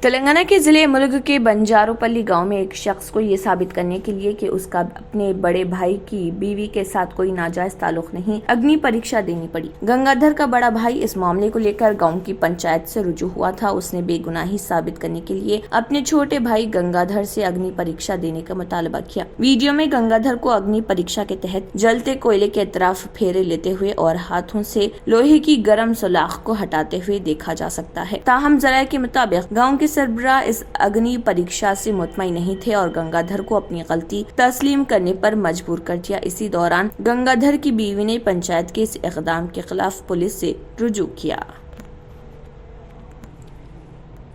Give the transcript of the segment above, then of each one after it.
تلنگانہ کے ضلع ملک کے بنجاروپلی گاؤں میں ایک شخص کو یہ ثابت کرنے کے لیے کہ اس کا اپنے بڑے بھائی کی بیوی کے ساتھ کوئی ناجائز تعلق نہیں، اگنی پریکشا دینی پڑی۔ گنگادھر کا بڑا بھائی اس معاملے کو لے کر گاؤں کی پنچایت سے رجوع ہوا تھا۔ اس نے بے گناہی ثابت کرنے کے لیے اپنے چھوٹے بھائی گنگادھر سے اگنی پریکشا دینے کا مطالبہ کیا۔ ویڈیو میں گنگادھر کو اگنی پریکشا کے تحت جلتے کوئلے کے اطراف پھیرے لیتے ہوئے اور ہاتھوں سے لوہے کی گرم سلاخ کو ہٹاتے ہوئے دیکھا جا سکتا ہے۔ تاہم ذرائع کے مطابق گاؤں کے سربراہ اس اگنی پریکشا سے مطمئن نہیں تھے اور گنگادھر کو اپنی غلطی تسلیم کرنے پر مجبور کر دیا۔ اسی دوران گنگادھر کی بیوی نے پنچایت کے اس اقدام کے خلاف پولیس سے رجوع کیا۔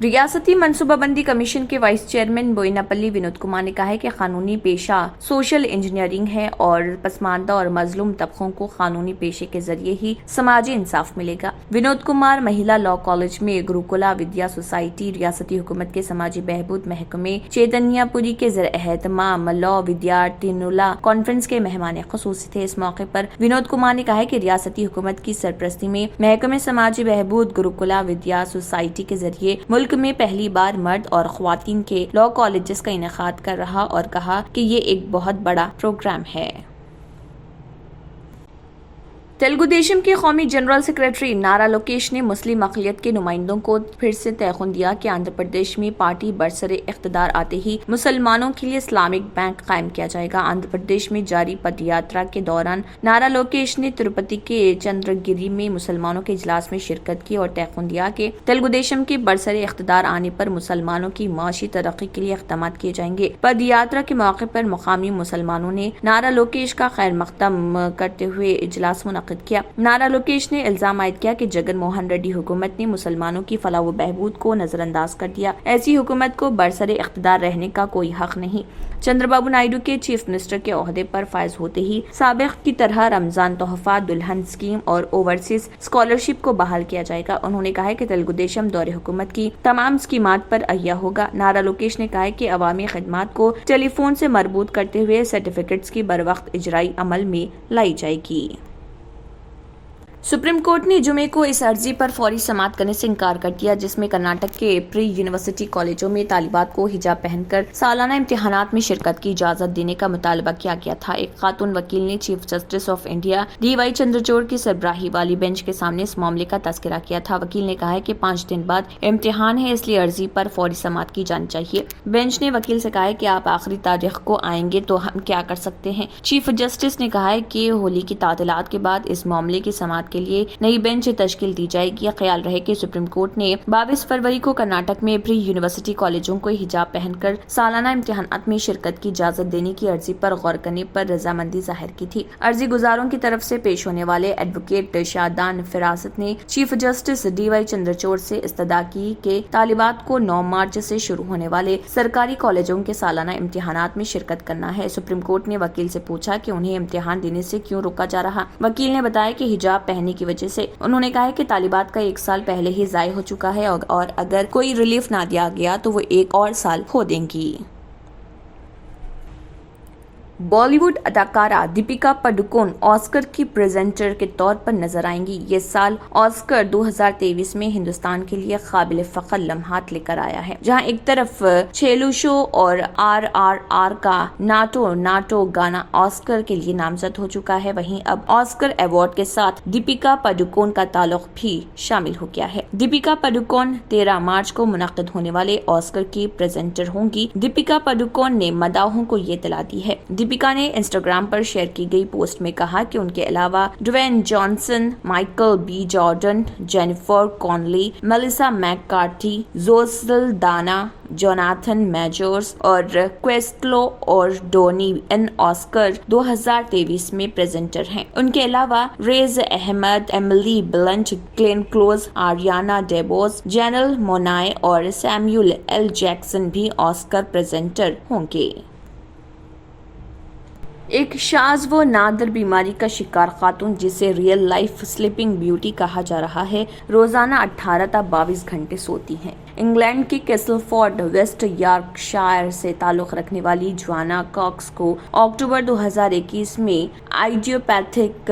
ریاستی منصوبہ بندی کمیشن کے وائس چیئرمین بوئناپلی ونود کمار نے کہا ہے کہ قانونی پیشہ سوشل انجینئرنگ ہے اور پسماندہ اور مظلوم طبقوں کو قانونی پیشے کے ذریعے ہی سماجی انصاف ملے گا۔ ونود کمار مہیلا لاء کالج میں گروکلا ودیا سوسائٹی، ریاستی حکومت کے سماجی بہبود محکمے چیتنیا پوری کے زیر اہتمام لاء ودیارتھینولا کانفرنس کے مہمان خصوصی تھے۔ اس موقع پر ونود کمار نے کہا کہ ریاستی حکومت کی سرپرستی میں محکمہ سماجی بہبود گروکلا ودیا سوسائٹی کے ذریعے ملک میں پہلی بار مرد اور خواتین کے لاء کالجز کا انعقاد کر رہا اور کہا کہ یہ ایک بہت بڑا پروگرام ہے۔ تلگو دیشم کے قومی جنرل سیکرٹری نارا لوکیش نے مسلم اقلیت کے نمائندوں کو پھر سے تیقن دیا کہ آندھرا پردیش میں پارٹی برسر اقتدار آتے ہی مسلمانوں کے لیے اسلامک بینک قائم کیا جائے گا۔ آندھرا پردیش میں جاری پد یاترا کے دوران نارا لوکیش نے تروپتی کے چندرگیری میں مسلمانوں کے اجلاس میں شرکت کی اور تیقن دیا کہ تلگو دیشم کے برسر اقتدار آنے پر مسلمانوں کی معاشی ترقی کے لیے اقدامات کیے جائیں گے۔ پد یاترا کے موقع پر مقامی مسلمانوں نے نارا لوکیش کا خیر مقدم کرتے ہوئے اجلاس منعقد کیا۔ نارا لوکیش نے الزام عائد کیا کہ جگن موہن ریڈی حکومت نے مسلمانوں کی فلاح و بہبود کو نظر انداز کر دیا۔ ایسی حکومت کو برسر اقتدار رہنے کا کوئی حق نہیں۔ چندر بابو نائیڈو کے چیف منسٹر کے عہدے پر فائز ہوتے ہی سابق کی طرح رمضان تحفہ، دلہن اسکیم اور اوورسیز اسکالرشپ کو بحال کیا جائے گا۔ انہوں نے کہا کہ تلگو دیشم دور حکومت کی تمام اسکیمات پر احیا ہوگا۔ نارا لوکیش نے کہا کہ عوامی خدمات کو ٹیلی فون سے مربوط کرتے ہوئے سرٹیفکیٹس کی بروقت اجرائی عمل میں لائی جائے گی۔ سپریم کورٹ نے جمعے کو اس عرضی پر فوری سماعت کرنے سے انکار کر دیا جس میں کرناٹک کے پری یونیورسٹی کالجوں میں طالبات کو حجاب پہن کر سالانہ امتحانات میں شرکت کی اجازت دینے کا مطالبہ کیا گیا تھا۔ ایک خاتون وکیل نے chief justice of India D Y Chandrachud کی سربراہی والی بینچ کے سامنے اس معاملے کا تذکرہ کیا تھا۔ وکیل نے کہا کہ 5 دن بعد امتحان ہے، اس لیے عرضی پر فوری سماعت کی جانی چاہیے۔ بینچ نے وکیل سے کہا کہ آپ آخری تاریخ کو آئیں گے تو ہم کیا کر سکتے ہیں۔ چیف جسٹس نے کہا کہ ہولی کی تعطیلات کے بعد اس معاملے کی سماعت کے لیے نئی بینچ تشکیل دی جائے گی۔ خیال رہے کہ سپریم کورٹ نے 22 فروری کو کرناٹک میں پری یونیورسٹی کالجوں کو حجاب پہن کر سالانہ امتحانات میں شرکت کی اجازت دینے کی عرضی پر غور کرنے پر رضامندی ظاہر کی تھی۔ عرضی گزاروں کی طرف سے پیش ہونے والے ایڈوکیٹ شادان فراست نے chief justice D Y Chandrachud سے استدعا کی کہ طالبات کو 9 مارچ سے شروع ہونے والے سرکاری کالجوں کے سالانہ امتحانات میں شرکت کرنا ہے۔ سپریم کورٹ نے وکیل سے پوچھا کہ انہیں امتحان دینے سے کیوں روکا جا رہا۔ وکیل نے بتایا کہ حجاب پہننے کی وجہ سے۔ انہوں نے کہا کہ طالبات کا 1 سال پہلے ہی ضائع ہو چکا ہے اور اگر کوئی ریلیف نہ دیا گیا تو وہ 1 اور سال کھو دیں گی۔ بالی ووڈ اداکارہ دیپیکا پڈوکون آسکر کی پریزنٹر کے طور پر نظر آئیں گی۔ یہ سال آسکر 2023 میں ہندوستان کے لیے قابل فخر لمحات لے کر آیا ہے، جہاں ایک طرف چھیلو شو اور RRR کا ناٹو ناٹو گانا آسکر کے لیے نامزد ہو چکا ہے، وہیں اب آسکر ایوارڈ کے ساتھ دیپیکا پڈوکون کا تعلق بھی شامل ہو گیا ہے۔ دیپیکا پڈوکون 13 مارچ کو منعقد ہونے والے آسکر کی پریزنٹر ہوں گی۔ دیپیکا پڈوکون نے مداحوں کو یہ اطلاع دی ہے۔ دیپیکا نے انسٹاگرام پر شیئر کی گئی پوسٹ میں کہا کہ ان کے علاوہ Dwayne Johnson, Michael B Jordan, Jennifer Connelly, Melissa McCarthy, Zoe Saldana, Jonathan Majors اور کویسٹلو اور ڈونی ان آسکر 2023 میں پریزنٹر ہیں۔ ان کے علاوہ Riz Ahmed, Emily Blunt, Glenn Close, Ariana DeBose, Janelle Monáe اور سیمیول ایل جیکسن بھی آسکر پریزنٹر ہوں گے۔ ایک شاذ و نادر بیماری کا شکار خاتون جسے ریئل لائف سلیپنگ بیوٹی کہا جا رہا ہے، روزانہ 18 تا 22 گھنٹے سوتی ہیں۔ انگلینڈ کے کیسلفورڈ ویسٹ یارکشائر سے تعلق رکھنے والی جوانا کاکس کو اکتوبر 2021 میں آئیڈیوپیتھک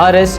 RS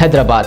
హైదరాబాద్।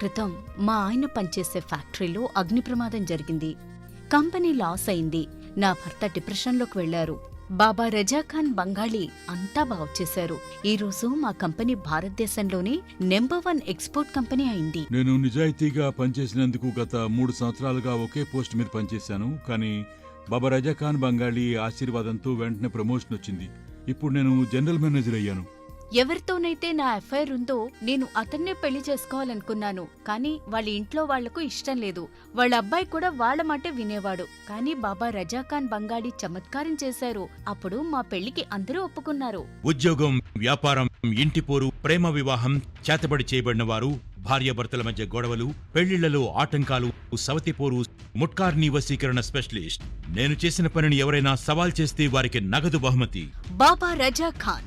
క్రితం మా ఆయన పనిచేసే ఫ్యాక్టరీలో అగ్ని ప్రమాదం జరిగింది. కంపెనీ లాస్ అయింది. నా భర్త డిప్రెషన్లోకి వెళ్లారు. బాబా రజాఖాన్ బంగాళీ అంతా బాగు చేశారు. ఈ రోజు మా కంపెనీ భారతదేశంలోనే నెంబర్ 1 ఎక్స్పోర్ట్ కంపెనీ అయింది. నేను నిజాయితీగా పనిచేసినందుకు గత 3 సంవత్సరాలుగా ఒకే పోస్ట్ మీద పనిచేశాను. కానీ బాబా రజాఖాన్ బంగాళీ ఆశీర్వాదంతో వెంటనే ప్రమోషన్ వచ్చింది. ఇప్పుడు నేను జనరల్ మేనేజర్ అయ్యాను. ఎవరితోనైతే నా అఫైర్ ఉందో నేను అతన్నే పెళ్లి చేసుకోవాలనుకున్నాను. కానీ వాళ్ళ ఇంట్లో వాళ్లకు ఇష్టం లేదు. వాళ్ళ అబ్బాయి కూడా వాళ్ళ మాటే వినేవాడు. కానీ బాబా రజాఖాన్ బంగాళీ చమత్కారం చేశారు. అప్పుడు మా పెళ్లికి అందరూ ఒప్పుకున్నారు. ఉద్యోగం, వ్యాపారం, ఇంటి పోరు, ప్రేమ వివాహం, చేతబడి చేయబడిన వారు, భార్యాభర్తల మధ్య గొడవలు, పెళ్లిళ్లలో ఆటంకాలు, సవతిపోరు, ముట్కార్నీ వశీకరణ స్పెషలిస్ట్. నేను చేసిన పనిని ఎవరైనా సవాల్ చేస్తే వారికి నగదు బహుమతి. బాబా రజాఖాన్,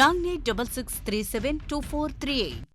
9866372438।